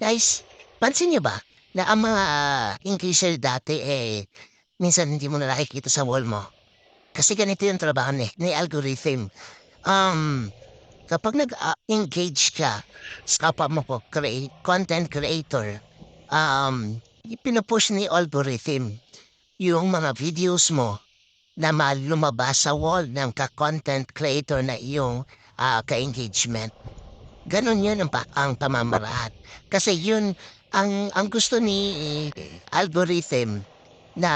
Guys, pansin niyo ba na ang mga English dati, minsan hindi mo na nakikita sa wall mo? Kasi ganito yung trabaho ni algorithm. Um, Kapag engage ka sa kapwa mo po, content creator, pinu-push ni algorithm yung mga videos mo na lumabas sa wall ng ka-content creator na iyong ka-engagement. Gano'n 'yun ang pamamaraan. Kasi 'yun ang gusto ni algorithm na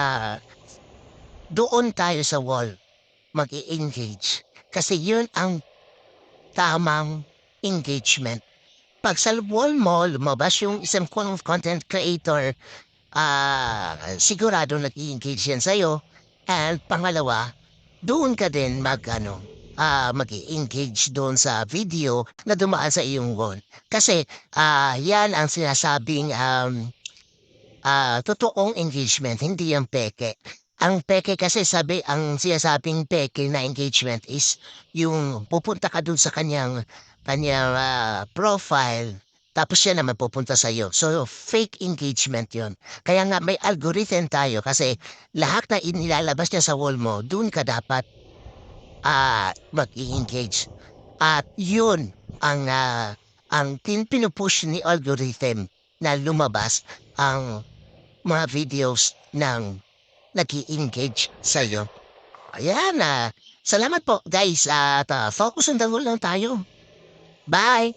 doon tayo sa wall mag-e-engage. Kasi 'yun ang tamang engagement. 'Pag sa wall mo lumabas yung isang content creator, sigurado nag-e-engage yan sa'yo, and pangalawa, doon ka din mag-ano, mag-e-engage doon sa video na dumaan sa iyong wall. Kasi, yan ang sinasabing, totoong engagement, hindi yan peke. Ang peke kasi ang sinasabing peke na engagement is yung pupunta ka dun sa kanyang profile, tapos siya naman pupunta sa'yo. So, fake engagement yon. Kaya nga may algorithm tayo kasi lahat na inilalabas niya sa wall mo, dun ka dapat mag-i-engage. At yun ang pinupush ni algorithm na lumabas ang mga videos ng nag-i-engage sa'yo. Ayan, salamat po guys at focus on the goal lang tayo. Bye!